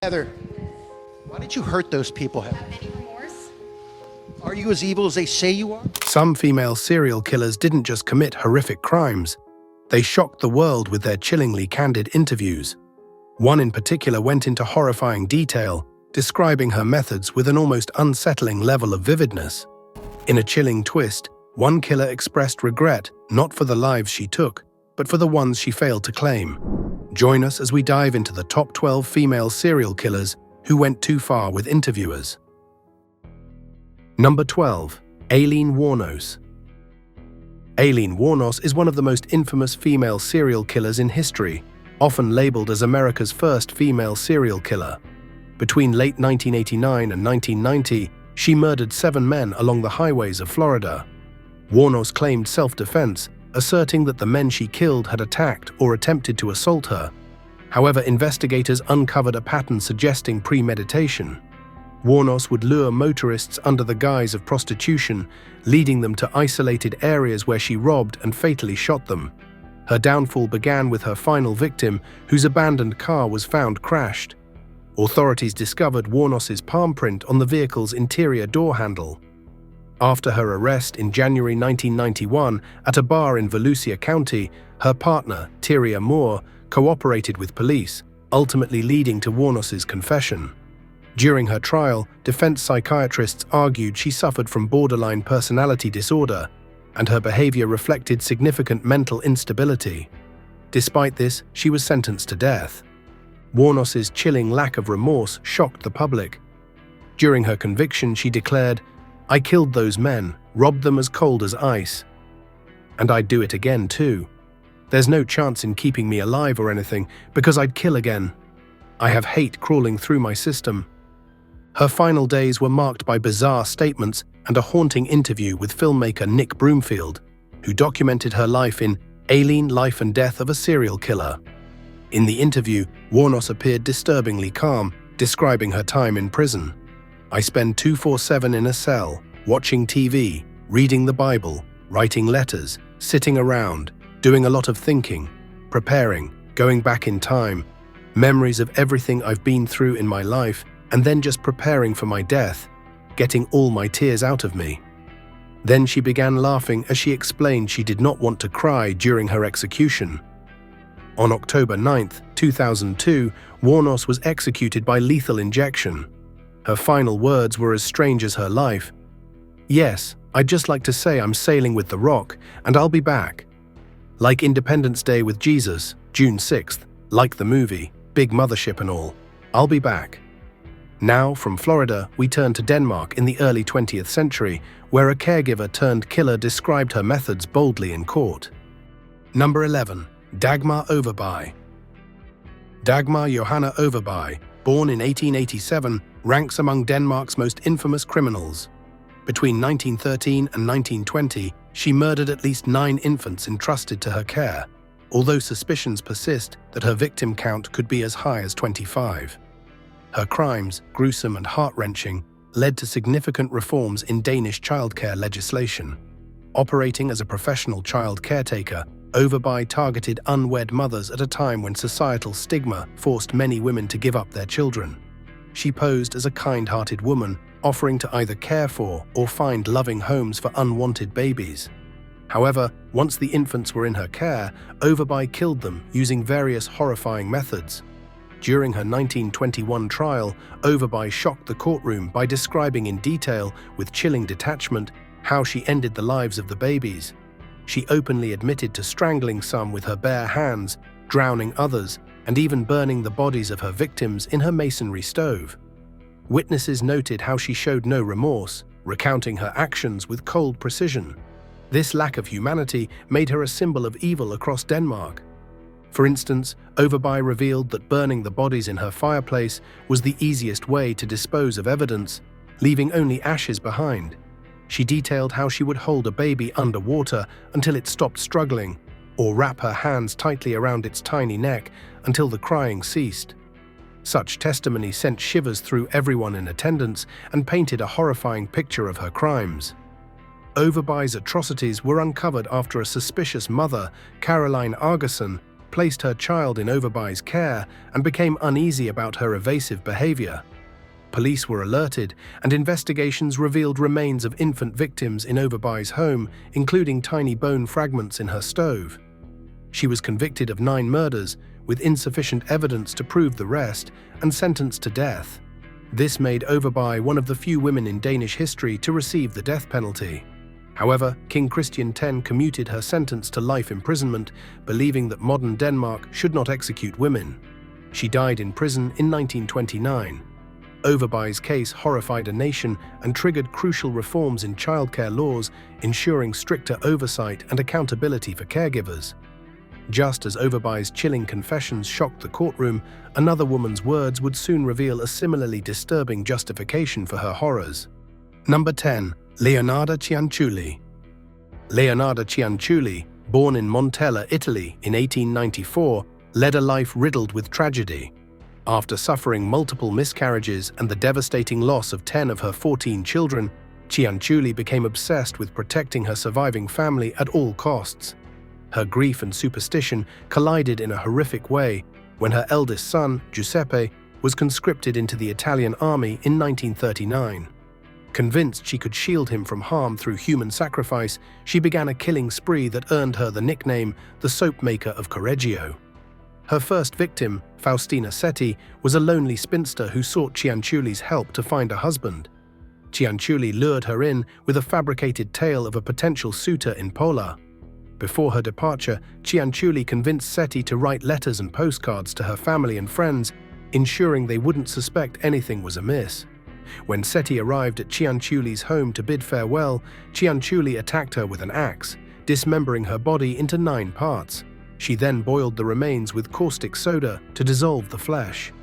Heather, why did you hurt those people, Heather? Have any remorse? Are you as evil as they say you are? Some female serial killers didn't just commit horrific crimes. They shocked the world with their chillingly candid interviews. One in particular went into horrifying detail, describing her methods with an almost unsettling level of vividness. In a chilling twist, one killer expressed regret not for the lives she took, but for the ones she failed to claim. Join us as we dive into the top 12 female serial killers who went too far with interviewers. Number 12. Aileen Wuornos. Aileen Wuornos is one of the most infamous female serial killers in history, often labeled as America's first female serial killer. Between late 1989 and 1990, she murdered 7 men along the highways of Florida. Wuornos claimed self-defense, asserting that the men she killed had attacked or attempted to assault her. However, investigators uncovered a pattern suggesting premeditation. Wuornos would lure motorists under the guise of prostitution, leading them to isolated areas where she robbed and fatally shot them. Her downfall began with her final victim, whose abandoned car was found crashed. Authorities discovered Wuornos's palm print on the vehicle's interior door handle. After her arrest in January 1991 at a bar in Volusia County, her partner, Tyria Moore, cooperated with police, ultimately leading to Wuornos's confession. During her trial, defense psychiatrists argued she suffered from borderline personality disorder, and her behavior reflected significant mental instability. Despite this, she was sentenced to death. Wuornos's chilling lack of remorse shocked the public. During her conviction, she declared, "I killed those men, robbed them as cold as ice. And I'd do it again too. There's no chance in keeping me alive or anything, because I'd kill again. I have hate crawling through my system." Her final days were marked by bizarre statements and a haunting interview with filmmaker Nick Broomfield, who documented her life in Aileen: Life and Death of a Serial Killer. In the interview, Wuornos appeared disturbingly calm, describing her time in prison. "I spend 24/7 in a cell, watching TV, reading the Bible, writing letters, sitting around, doing a lot of thinking, preparing, going back in time, memories of everything I've been through in my life, and then just preparing for my death, getting all my tears out of me." Then she began laughing as she explained she did not want to cry during her execution. On October 9, 2002, Wuornos was executed by lethal injection. Her final words were as strange as her life. "Yes, I'd just like to say I'm sailing with the Rock, and I'll be back. Like Independence Day with Jesus, June 6th, like the movie, big mothership and all. I'll be back." Now, from Florida, we turn to Denmark in the early 20th century, where a caregiver turned killer described her methods boldly in court. Number 11. Dagmar Overbye. Dagmar Johanna Overbye, born in 1887, ranks among Denmark's most infamous criminals. Between 1913 and 1920, she murdered at least 9 infants entrusted to her care, although suspicions persist that her victim count could be as high as 25. Her crimes, gruesome and heart-wrenching, led to significant reforms in Danish childcare legislation. Operating as a professional child caretaker, Overbye targeted unwed mothers at a time when societal stigma forced many women to give up their children. She posed as a kind-hearted woman, offering to either care for or find loving homes for unwanted babies. However, once the infants were in her care, Overbye killed them using various horrifying methods. During her 1921 trial, Overbye shocked the courtroom by describing in detail, with chilling detachment, how she ended the lives of the babies. She openly admitted to strangling some with her bare hands, drowning others, and even burning the bodies of her victims in her masonry stove. Witnesses noted how she showed no remorse, recounting her actions with cold precision. This lack of humanity made her a symbol of evil across Denmark. For instance, Overbye revealed that burning the bodies in her fireplace was the easiest way to dispose of evidence, leaving only ashes behind. She detailed how she would hold a baby underwater until it stopped struggling, or wrap her hands tightly around its tiny neck until the crying ceased. Such testimony sent shivers through everyone in attendance and painted a horrifying picture of her crimes. Overbye's atrocities were uncovered after a suspicious mother, Caroline Argerson, placed her child in Overbye's care and became uneasy about her evasive behavior. Police were alerted, and investigations revealed remains of infant victims in Overbye's home, including tiny bone fragments in her stove. She was convicted of 9 murders, with insufficient evidence to prove the rest, and sentenced to death. This made Overbye one of the few women in Danish history to receive the death penalty. However, King Christian X commuted her sentence to life imprisonment, believing that modern Denmark should not execute women. She died in prison in 1929. Overbye's case horrified a nation and triggered crucial reforms in childcare laws, ensuring stricter oversight and accountability for caregivers. Just as Overbye's chilling confessions shocked the courtroom, another woman's words would soon reveal a similarly disturbing justification for her horrors. Number 10. Leonarda Cianciulli. Leonarda Cianciulli, born in Montella, Italy in 1894, led a life riddled with tragedy. After suffering multiple miscarriages and the devastating loss of 10 of her 14 children, Cianciulli became obsessed with protecting her surviving family at all costs. Her grief and superstition collided in a horrific way when her eldest son, Giuseppe, was conscripted into the Italian army in 1939. Convinced she could shield him from harm through human sacrifice, she began a killing spree that earned her the nickname the Soap Maker of Correggio. Her first victim, Faustina Setti, was a lonely spinster who sought Cianciulli's help to find a husband. Cianciulli lured her in with a fabricated tale of a potential suitor in Pola. Before her departure, Cianciulli convinced Setti to write letters and postcards to her family and friends, ensuring they wouldn't suspect anything was amiss. When Setti arrived at Cianciulli's home to bid farewell, Cianciulli attacked her with an axe, dismembering her body into 9 parts. She then boiled the remains with caustic soda to dissolve the flesh.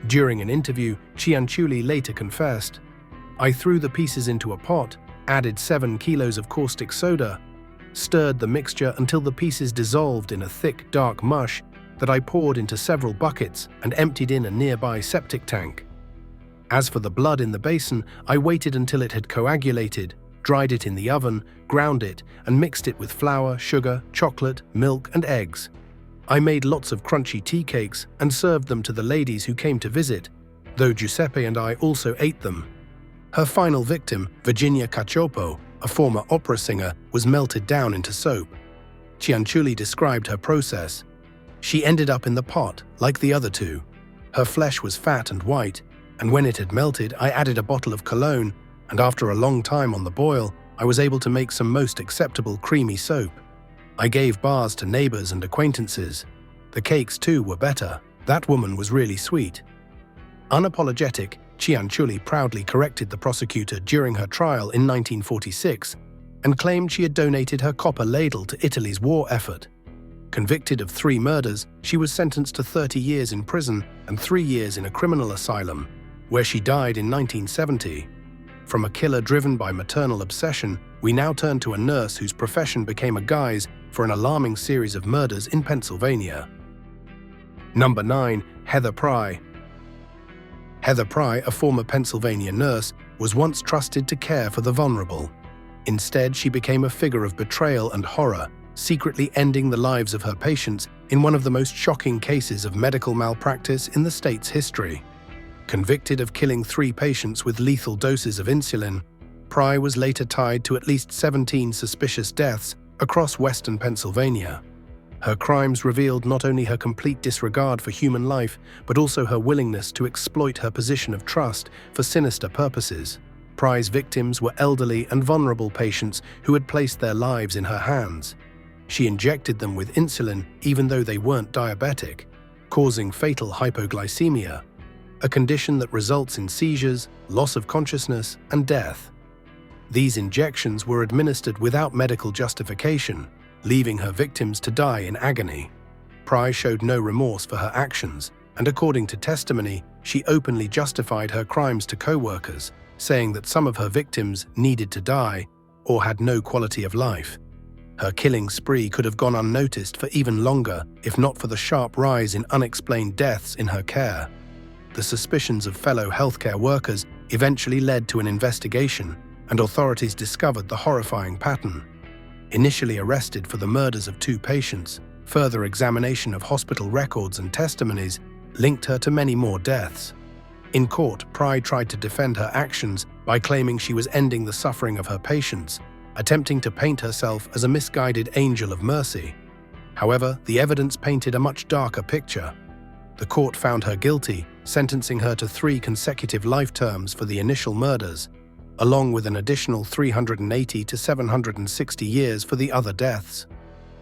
During an interview, Cianciulli later confessed, "I threw the pieces into a pot, added 7 kilos of caustic soda, stirred the mixture until the pieces dissolved in a thick, dark mush that I poured into several buckets and emptied in a nearby septic tank. As for the blood in the basin, I waited until it had coagulated, dried it in the oven, ground it, and mixed it with flour, sugar, chocolate, milk, and eggs. I made lots of crunchy tea cakes and served them to the ladies who came to visit, though Giuseppe and I also ate them." Her final victim, Virginia Cacioppo, a former opera singer, was melted down into soap. Cianciulli described her process. "She ended up in the pot, like the other 2. Her flesh was fat and white, and when it had melted, I added a bottle of cologne, and after a long time on the boil, I was able to make some most acceptable creamy soap. I gave bars to neighbors and acquaintances. The cakes, too, were better. That woman was really sweet." Unapologetic, Cianciulli proudly corrected the prosecutor during her trial in 1946 and claimed she had donated her copper ladle to Italy's war effort. Convicted of 3 murders, she was sentenced to 30 years in prison and 3 years in a criminal asylum, where she died in 1970. From a killer driven by maternal obsession, we now turn to a nurse whose profession became a guise for an alarming series of murders in Pennsylvania. Number 9. Heather Pry. Heather Pry, a former Pennsylvania nurse, was once trusted to care for the vulnerable. Instead, she became a figure of betrayal and horror, secretly ending the lives of her patients in one of the most shocking cases of medical malpractice in the state's history. Convicted of killing 3 patients with lethal doses of insulin, Pry was later tied to at least 17 suspicious deaths across western Pennsylvania. Her crimes revealed not only her complete disregard for human life, but also her willingness to exploit her position of trust for sinister purposes. Pry's victims were elderly and vulnerable patients who had placed their lives in her hands. She injected them with insulin even though they weren't diabetic, causing fatal hypoglycemia, a condition that results in seizures, loss of consciousness, and death. These injections were administered without medical justification, leaving her victims to die in agony. Pry showed no remorse for her actions, and according to testimony, she openly justified her crimes to co-workers, saying that some of her victims needed to die or had no quality of life. Her killing spree could have gone unnoticed for even longer if not for the sharp rise in unexplained deaths in her care. The suspicions of fellow healthcare workers eventually led to an investigation, and authorities discovered the horrifying pattern. Initially arrested for the murders of 2 patients, Further examination of hospital records and testimonies linked her to many more deaths. In court, Pry tried to defend her actions by claiming she was ending the suffering of her patients, attempting to paint herself as a misguided angel of mercy. However, the evidence painted a much darker picture. The court found her guilty, sentencing her to 3 consecutive life terms for the initial murders, along with an additional 380 to 760 years for the other deaths.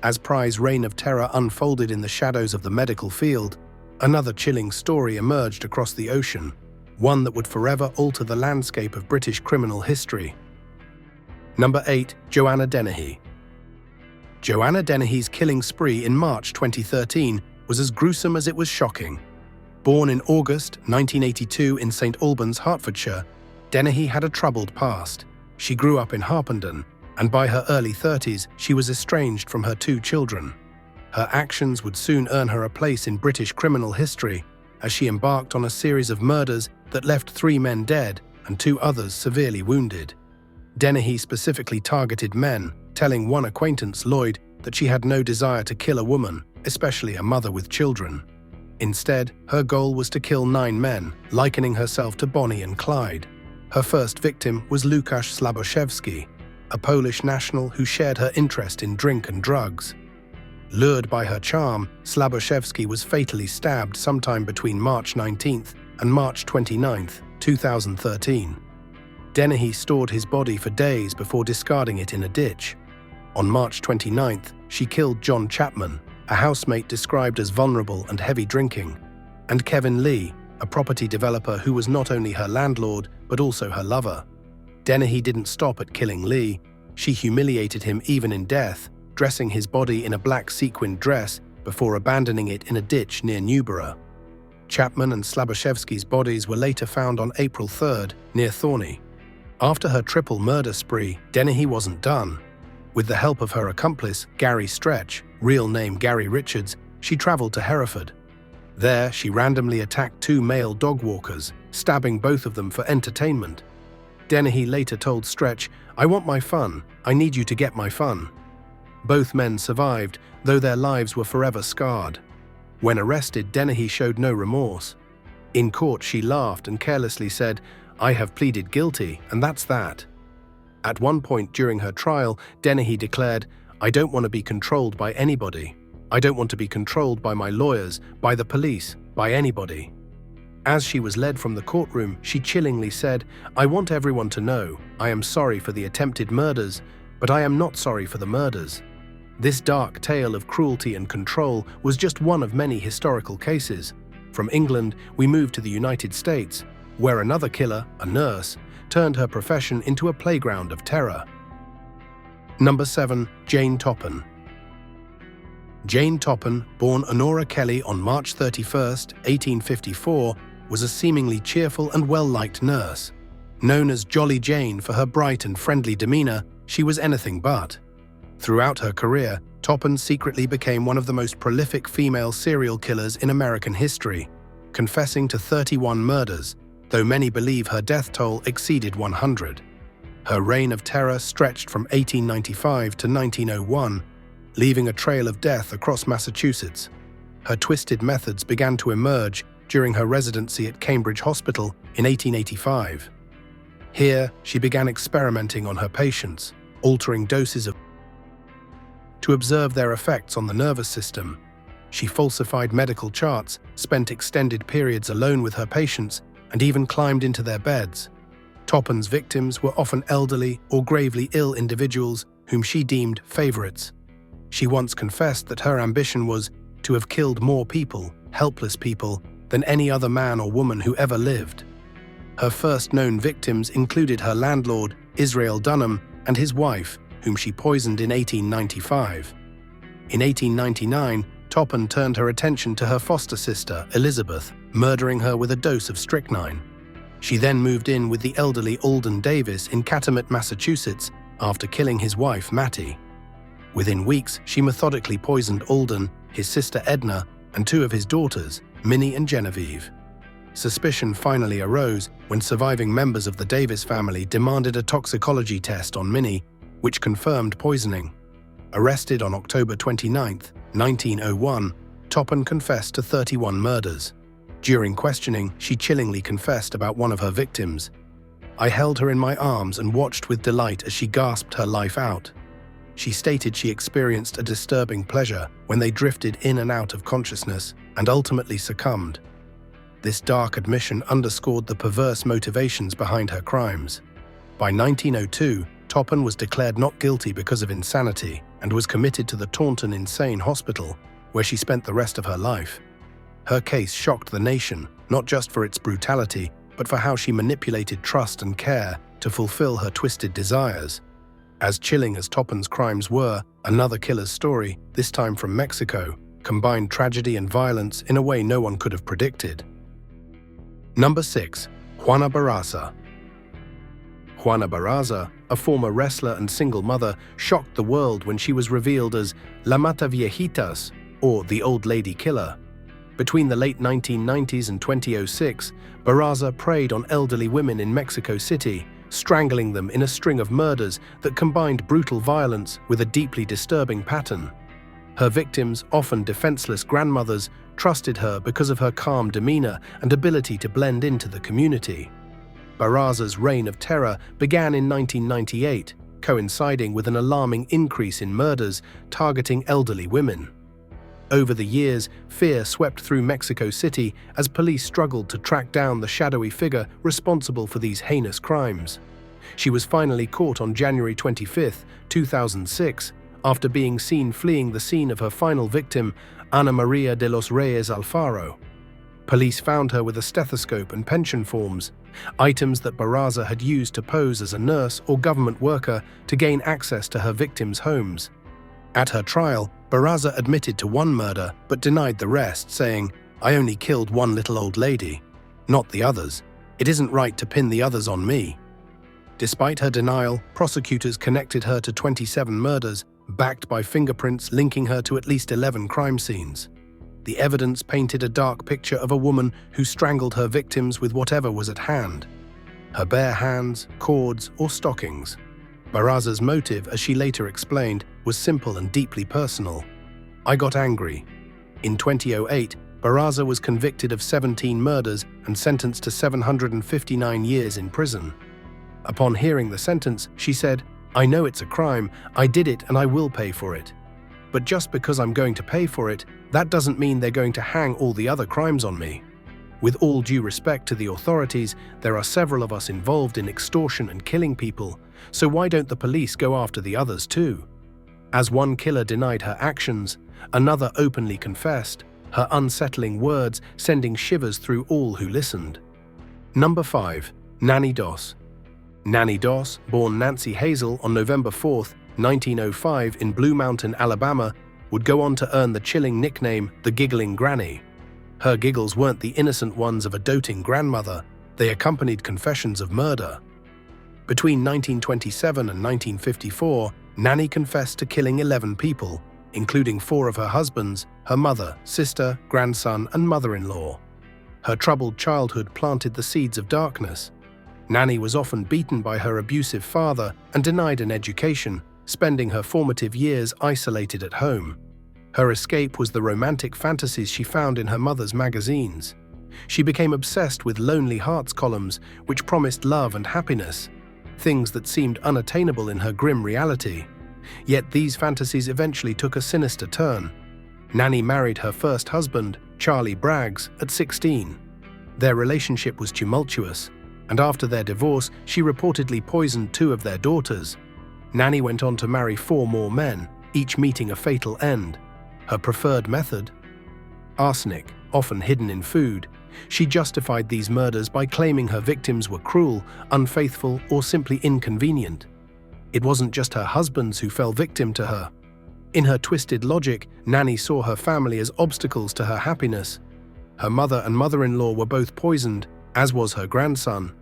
As Pry's reign of terror unfolded in the shadows of the medical field, another chilling story emerged across the ocean, one that would forever alter the landscape of British criminal history. Number 8. Joanna Dennehy. Joanna Dennehy's killing spree in March 2013 was as gruesome as it was shocking. Born in August 1982 in St Albans, Hertfordshire, Dennehy had a troubled past. She grew up in Harpenden, and by her early 30s, she was estranged from her 2 children. Her actions would soon earn her a place in British criminal history, as she embarked on a series of murders that left 3 men dead and 2 others severely wounded. Dennehy specifically targeted men, telling one acquaintance, Lloyd, that she had no desire to kill a woman, especially a mother with children. Instead, her goal was to kill 9 men, likening herself to Bonnie and Clyde. Her first victim was Łukasz Slaboszewski, a Polish national who shared her interest in drink and drugs. Lured by her charm, Slaboszewski was fatally stabbed sometime between March 19th and March 29th, 2013. Dennehy stored his body for days before discarding it in a ditch. On March 29th, she killed John Chapman, a housemate described as vulnerable and heavy drinking, and Kevin Lee, a property developer who was not only her landlord but also her lover. Dennehy didn't stop at killing Lee. She humiliated him even in death, dressing his body in a black sequined dress before abandoning it in a ditch near Newborough. Chapman and Slaboszewski's bodies were later found on April 3rd near Thorney. After her triple murder spree, Dennehy wasn't done. With the help of her accomplice, Gary Stretch, real name Gary Richards, she traveled to Hereford. There, she randomly attacked 2 male dog walkers, stabbing both of them for entertainment. Dennehy later told Stretch, "I want my fun. I need you to get my fun." Both men survived, though their lives were forever scarred. When arrested, Dennehy showed no remorse. In court, she laughed and carelessly said, "I have pleaded guilty, and that's that." At one point during her trial, Dennehy declared, "I don't want to be controlled by anybody. I don't want to be controlled by my lawyers, by the police, by anybody." As she was led from the courtroom, she chillingly said, "I want everyone to know, I am sorry for the attempted murders, but I am not sorry for the murders." This dark tale of cruelty and control was just one of many historical cases. From England, we moved to the United States, where another killer, a nurse, turned her profession into a playground of terror. Number 7. Jane Toppan. Jane Toppan, born Honora Kelly on March 31st, 1854, was a seemingly cheerful and well-liked nurse. Known as Jolly Jane for her bright and friendly demeanor, she was anything but. Throughout her career, Toppan secretly became one of the most prolific female serial killers in American history, confessing to 31 murders, though many believe her death toll exceeded 100. Her reign of terror stretched from 1895 to 1901, leaving a trail of death across Massachusetts. Her twisted methods began to emerge during her residency at Cambridge Hospital in 1885. Here, she began experimenting on her patients, altering doses to observe their effects on the nervous system. She falsified medical charts, spent extended periods alone with her patients, and even climbed into their beds. Toppan's victims were often elderly or gravely ill individuals whom she deemed favorites. She once confessed that her ambition was to have killed more people, helpless people, than any other man or woman who ever lived. Her first known victims included her landlord, Israel Dunham, and his wife, whom she poisoned in 1895. In 1899, Toppan turned her attention to her foster sister, Elizabeth, murdering her with a dose of strychnine. She then moved in with the elderly Alden Davis in Catamount, Massachusetts, after killing his wife, Mattie. Within weeks, she methodically poisoned Alden, his sister Edna, and 2 of his daughters, Minnie and Genevieve. Suspicion finally arose when surviving members of the Davis family demanded a toxicology test on Minnie, which confirmed poisoning. Arrested on October 29, 1901, Toppan confessed to 31 murders. During questioning, she chillingly confessed about one of her victims. "I held her in my arms and watched with delight as she gasped her life out." She stated she experienced a disturbing pleasure when they drifted in and out of consciousness and ultimately succumbed. This dark admission underscored the perverse motivations behind her crimes. By 1902, Toppan was declared not guilty because of insanity and was committed to the Taunton Insane Hospital, where she spent the rest of her life. Her case shocked the nation, not just for its brutality, but for how she manipulated trust and care to fulfill her twisted desires. As chilling as Toppan's crimes were, another killer's story, this time from Mexico, combined tragedy and violence in a way no one could have predicted. Number 6. Juana Barraza. Juana Barraza, a former wrestler and single mother, shocked the world when she was revealed as La Mata Viejitas, or the Old Lady Killer. Between the late 1990s and 2006, Barraza preyed on elderly women in Mexico City, strangling them in a string of murders that combined brutal violence with a deeply disturbing pattern. Her victims, often defenseless grandmothers, trusted her because of her calm demeanor and ability to blend into the community. Barraza's reign of terror began in 1998, coinciding with an alarming increase in murders targeting elderly women. Over the years, fear swept through Mexico City as police struggled to track down the shadowy figure responsible for these heinous crimes. She was finally caught on January 25, 2006, after being seen fleeing the scene of her final victim, Ana Maria de los Reyes Alfaro. Police found her with a stethoscope and pension forms, items that Barraza had used to pose as a nurse or government worker to gain access to her victims' homes. At her trial, Barraza admitted to one murder but denied the rest, saying, "I only killed one little old lady, not the others. It isn't right to pin the others on me." Despite her denial, prosecutors connected her to 27 murders, backed by fingerprints linking her to at least 11 crime scenes. The evidence painted a dark picture of a woman who strangled her victims with whatever was at hand: her bare hands, cords, or stockings. Barraza's motive, as she later explained, was simple and deeply personal. "I got angry." In 2008, Barraza was convicted of 17 murders and sentenced to 759 years in prison. Upon hearing the sentence, she said, "I know it's a crime, I did it and I will pay for it. But just because I'm going to pay for it, that doesn't mean they're going to hang all the other crimes on me. With all due respect to the authorities, there are several of us involved in extortion and killing people, so why don't the police go after the others too?" As one killer denied her actions, another openly confessed, her unsettling words sending shivers through all who listened. Number 5. Nannie Doss. Nannie Doss, born Nancy Hazel on November 4, 1905 in Blue Mountain, Alabama, would go on to earn the chilling nickname the Giggling Granny. Her giggles weren't the innocent ones of a doting grandmother, they accompanied confessions of murder. Between 1927 and 1954, Nannie confessed to killing 11 people, including 4 of her husbands, her mother, sister, grandson, and mother-in-law. Her troubled childhood planted the seeds of darkness. Nannie was often beaten by her abusive father and denied an education, spending her formative years isolated at home. Her escape was the romantic fantasies she found in her mother's magazines. She became obsessed with Lonely Hearts columns, which promised love and happiness, things that seemed unattainable in her grim reality. Yet these fantasies eventually took a sinister turn. Nannie married her first husband, Charlie Braggs, at 16. Their relationship was tumultuous, and after their divorce, she reportedly poisoned 2 of their daughters. Nannie went on to marry 4 more men, each meeting a fatal end. Her preferred method? Arsenic, often hidden in food. She justified these murders by claiming her victims were cruel, unfaithful, or simply inconvenient. It wasn't just her husbands who fell victim to her. In her twisted logic, Nannie saw her family as obstacles to her happiness. Her mother and mother-in-law were both poisoned, as was her grandson.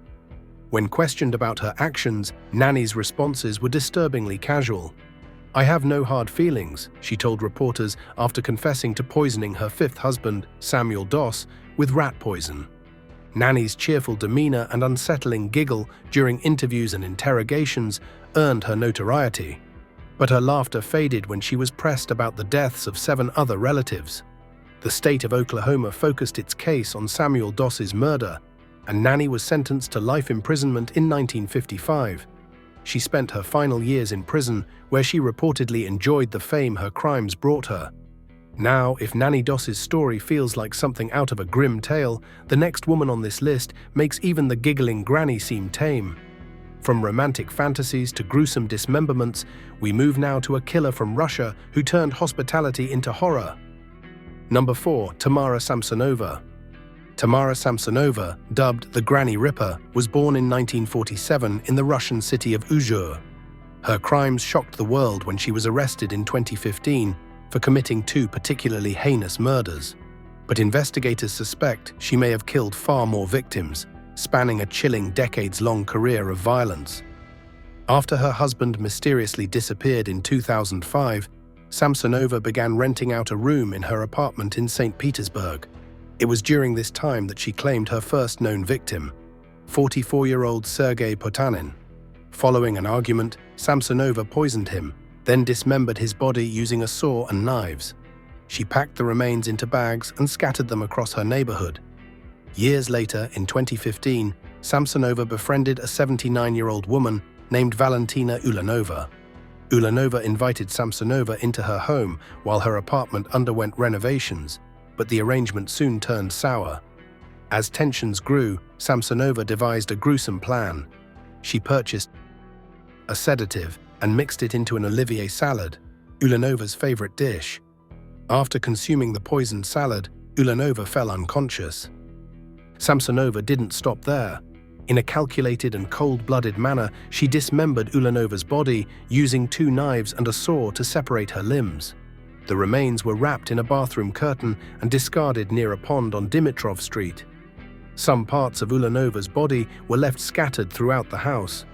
When questioned about her actions, Nannie's responses were disturbingly casual. "I have no hard feelings," she told reporters after confessing to poisoning her 5th husband, Samuel Doss, with rat poison. Nannie's cheerful demeanor and unsettling giggle during interviews and interrogations earned her notoriety. But her laughter faded when she was pressed about the deaths of 7 other relatives. The state of Oklahoma focused its case on Samuel Doss's murder, and Nannie was sentenced to life imprisonment in 1955. She spent her final years in prison, where she reportedly enjoyed the fame her crimes brought her. Now, if Nannie Doss's story feels like something out of a grim tale, the next woman on this list makes even the giggling granny seem tame. From romantic fantasies to gruesome dismemberments, we move now to a killer from Russia who turned hospitality into horror. Number 4. Tamara Samsonova. Tamara Samsonova, dubbed the Granny Ripper, was born in 1947 in the Russian city of Uzhur. Her crimes shocked the world when she was arrested in 2015 for committing 2 particularly heinous murders. But investigators suspect she may have killed far more victims, spanning a chilling decades-long career of violence. After her husband mysteriously disappeared in 2005, Samsonova began renting out a room in her apartment in St. Petersburg. It was during this time that she claimed her first known victim, 44-year-old Sergei Potanin. Following an argument, Samsonova poisoned him, then dismembered his body using a saw and knives. She packed the remains into bags and scattered them across her neighborhood. Years later, in 2015, Samsonova befriended a 79-year-old woman named Valentina Ulanova. Ulanova invited Samsonova into her home while her apartment underwent renovations, but the arrangement soon turned sour. As tensions grew, Samsonova devised a gruesome plan. She purchased a sedative and mixed it into an Olivier salad, Ulanova's favorite dish. After consuming the poisoned salad, Ulanova fell unconscious. Samsonova didn't stop there. In a calculated and cold-blooded manner, she dismembered Ulanova's body using 2 knives and a saw to separate her limbs. The remains were wrapped in a bathroom curtain and discarded near a pond on Dimitrov Street. Some parts of Ulanova's body were left scattered throughout the house.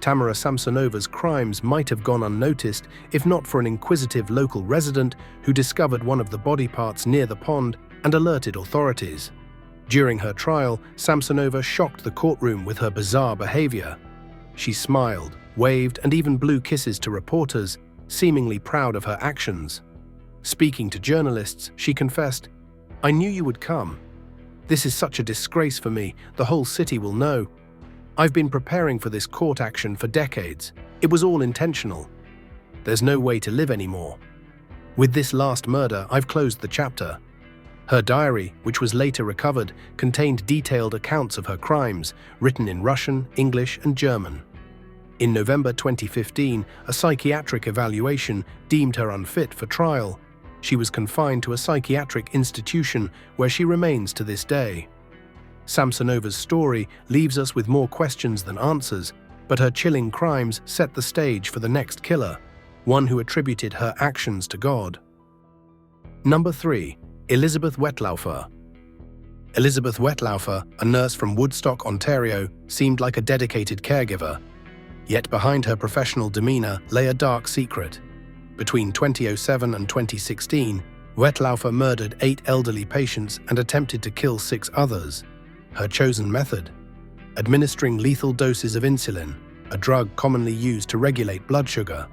Tamara Samsonova's crimes might have gone unnoticed if not for an inquisitive local resident who discovered one of the body parts near the pond and alerted authorities. During her trial, Samsonova shocked the courtroom with her bizarre behavior. She smiled, waved, and even blew kisses to reporters, seemingly proud of her actions. Speaking to journalists, she confessed, "I knew you would come. This is such a disgrace for me, the whole city will know. I've been preparing for this court action for decades. It was all intentional. There's no way to live anymore. With this last murder, I've closed the chapter." Her diary, which was later recovered, contained detailed accounts of her crimes, written in Russian, English, and German. In November 2015, a psychiatric evaluation deemed her unfit for trial. She was confined to a psychiatric institution where she remains to this day. Samsonova's story leaves us with more questions than answers, but her chilling crimes set the stage for the next killer, one who attributed her actions to God. Number 3. Elizabeth Wettlaufer. Elizabeth Wettlaufer, a nurse from Woodstock, Ontario, seemed like a dedicated caregiver. Yet behind her professional demeanor lay a dark secret. Between 2007 and 2016, Wettlaufer murdered 8 elderly patients and attempted to kill 6 others. Her chosen method? Administering lethal doses of insulin, a drug commonly used to regulate blood sugar.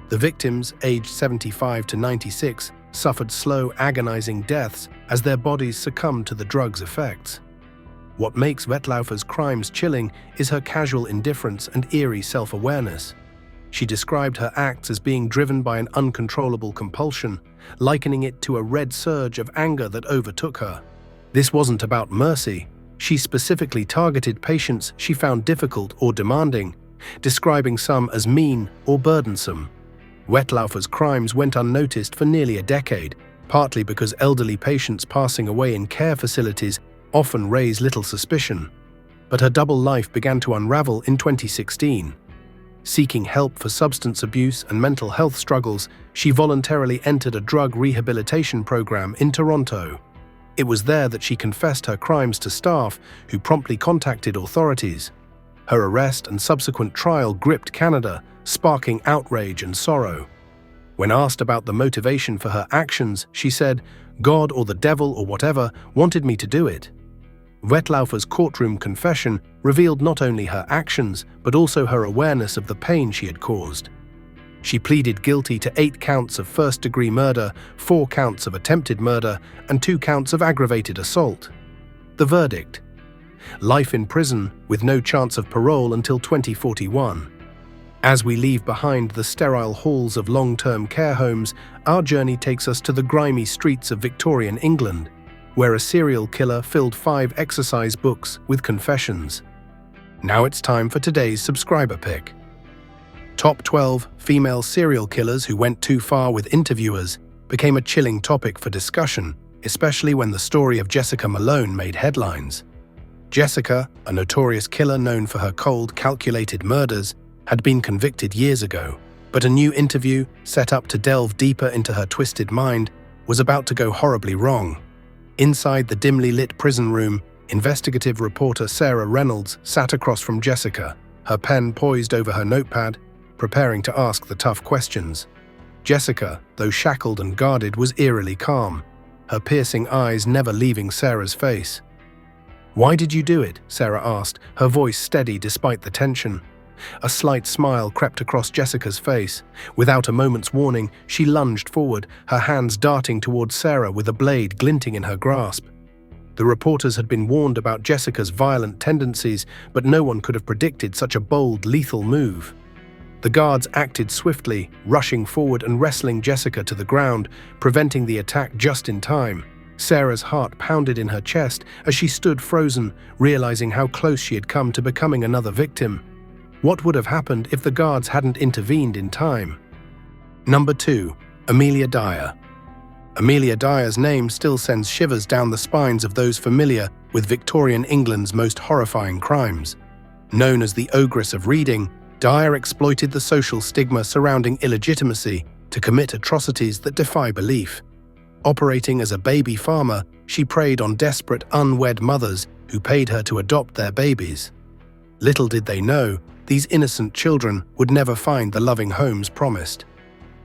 The victims, aged 75 to 96, suffered slow, agonizing deaths as their bodies succumbed to the drug's effects. What makes Wettlaufer's crimes chilling is her casual indifference and eerie self-awareness. She described her acts as being driven by an uncontrollable compulsion, likening it to a red surge of anger that overtook her. This wasn't about mercy. She specifically targeted patients she found difficult or demanding, describing some as mean or burdensome. Wettlaufer's crimes went unnoticed for nearly a decade, partly because elderly patients passing away in care facilities often raise little suspicion. But her double life began to unravel in 2016. Seeking help for substance abuse and mental health struggles, she voluntarily entered a drug rehabilitation program in Toronto. It was there that she confessed her crimes to staff, who promptly contacted authorities. Her arrest and subsequent trial gripped Canada, sparking outrage and sorrow. When asked about the motivation for her actions, she said, "God or the devil or whatever wanted me to do it." Wettlaufer's courtroom confession revealed not only her actions, but also her awareness of the pain she had caused. She pleaded guilty to 8 counts of first-degree murder, 4 counts of attempted murder, and 2 counts of aggravated assault. The verdict: life in prison with no chance of parole until 2041. As we leave behind the sterile halls of long-term care homes, our journey takes us to the grimy streets of Victorian England, where a serial killer filled 5 exercise books with confessions. Now it's time for today's subscriber pick. Top 12 female serial killers who went too far with interviewers became a chilling topic for discussion, especially when the story of Jessica Malone made headlines. Jessica, a notorious killer known for her cold, calculated murders, had been convicted years ago, but a new interview, set up to delve deeper into her twisted mind, was about to go horribly wrong. Inside the dimly lit prison room, investigative reporter Sarah Reynolds sat across from Jessica, her pen poised over her notepad, preparing to ask the tough questions. Jessica, though shackled and guarded, was eerily calm, her piercing eyes never leaving Sarah's face. "Why did you do it?" Sarah asked, her voice steady despite the tension. A slight smile crept across Jessica's face. Without a moment's warning, she lunged forward, her hands darting towards Sarah with a blade glinting in her grasp. The reporters had been warned about Jessica's violent tendencies, but no one could have predicted such a bold, lethal move. The guards acted swiftly, rushing forward and wrestling Jessica to the ground, preventing the attack just in time. Sarah's heart pounded in her chest as she stood frozen, realizing how close she had come to becoming another victim. What would have happened if the guards hadn't intervened in time? Number 2. Amelia Dyer. Amelia Dyer's name still sends shivers down the spines of those familiar with Victorian England's most horrifying crimes. Known as the Ogress of Reading, Dyer exploited the social stigma surrounding illegitimacy to commit atrocities that defy belief. Operating as a baby farmer, she preyed on desperate, unwed mothers who paid her to adopt their babies. Little did they know, these innocent children would never find the loving homes promised.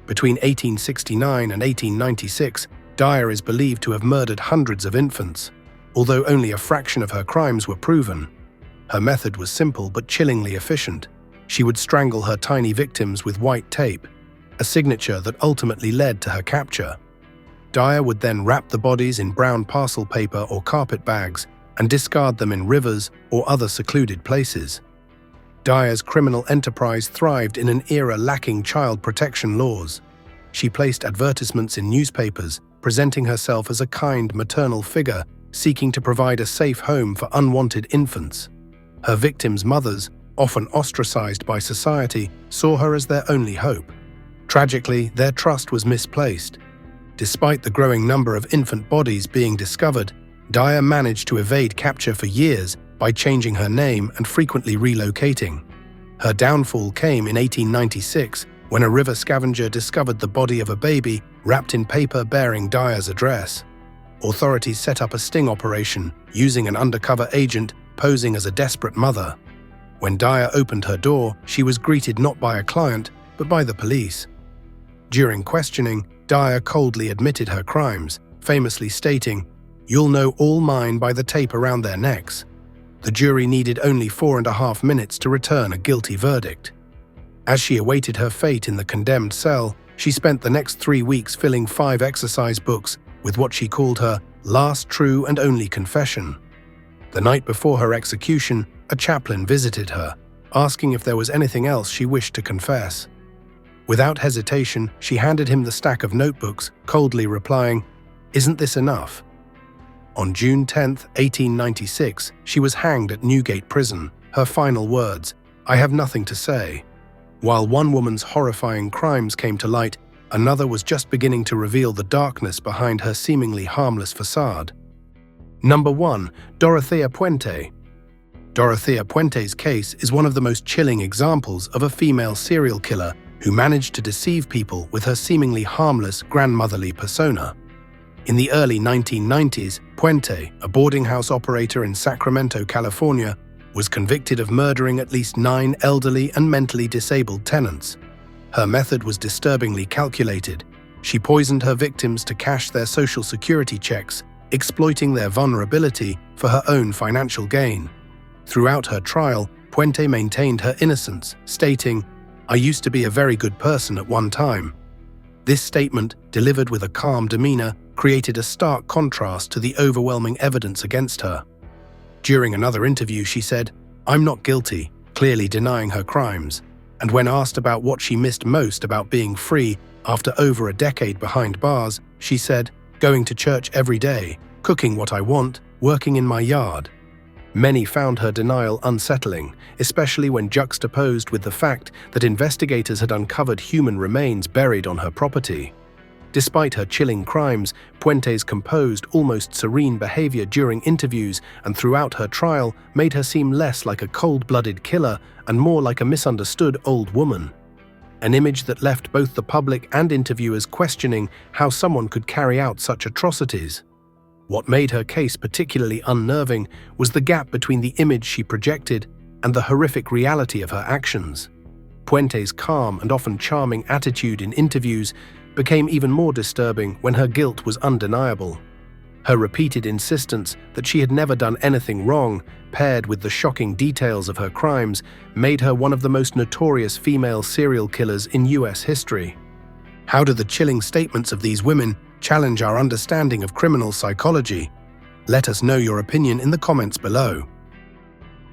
Between 1869 and 1896, Dyer is believed to have murdered hundreds of infants, although only a fraction of her crimes were proven. Her method was simple but chillingly efficient. She would strangle her tiny victims with white tape, a signature that ultimately led to her capture. Dyer would then wrap the bodies in brown parcel paper or carpet bags and discard them in rivers or other secluded places. Dyer's criminal enterprise thrived in an era lacking child protection laws. She placed advertisements in newspapers, presenting herself as a kind maternal figure seeking to provide a safe home for unwanted infants. Her victims' mothers, often ostracized by society, saw her as their only hope. Tragically, their trust was misplaced. Despite the growing number of infant bodies being discovered, Dyer managed to evade capture for years by changing her name and frequently relocating. Her downfall came in 1896 when a river scavenger discovered the body of a baby wrapped in paper bearing Dyer's address. Authorities set up a sting operation, using an undercover agent posing as a desperate mother. When Dyer opened her door, she was greeted not by a client, but by the police. During questioning, Dyer coldly admitted her crimes, famously stating, "You'll know all mine by the tape around their necks." The jury needed only 4.5 minutes to return a guilty verdict. As she awaited her fate in the condemned cell, she spent the next 3 weeks filling 5 exercise books with what she called her last true and only confession. The night before her execution, a chaplain visited her, asking if there was anything else she wished to confess. Without hesitation, she handed him the stack of notebooks, coldly replying, "Isn't this enough?" On June 10, 1896, she was hanged at Newgate Prison. Her final words, "I have nothing to say." While one woman's horrifying crimes came to light, another was just beginning to reveal the darkness behind her seemingly harmless facade. Number 1. Dorothea Puente. Dorothea Puente's case is one of the most chilling examples of a female serial killer who managed to deceive people with her seemingly harmless grandmotherly persona. In the early 1990s, Puente, a boarding house operator in Sacramento, California, was convicted of murdering at least 9 elderly and mentally disabled tenants. Her method was disturbingly calculated. She poisoned her victims to cash their Social Security checks, exploiting their vulnerability for her own financial gain. Throughout her trial, Puente maintained her innocence, stating, "I used to be a very good person at one time." This statement, delivered with a calm demeanor, created a stark contrast to the overwhelming evidence against her. During another interview, she said, "I'm not guilty," clearly denying her crimes. And when asked about what she missed most about being free after over a decade behind bars, she said, "Going to church every day, cooking what I want, working in my yard." Many found her denial unsettling, especially when juxtaposed with the fact that investigators had uncovered human remains buried on her property. Despite her chilling crimes, Puente's composed, almost serene behavior during interviews and throughout her trial made her seem less like a cold-blooded killer and more like a misunderstood old woman. An image that left both the public and interviewers questioning how someone could carry out such atrocities. What made her case particularly unnerving was the gap between the image she projected and the horrific reality of her actions. Puente's calm and often charming attitude in interviews became even more disturbing when her guilt was undeniable. Her repeated insistence that she had never done anything wrong, paired with the shocking details of her crimes, made her one of the most notorious female serial killers in US history. How do the chilling statements of these women challenge our understanding of criminal psychology? Let us know your opinion in the comments below.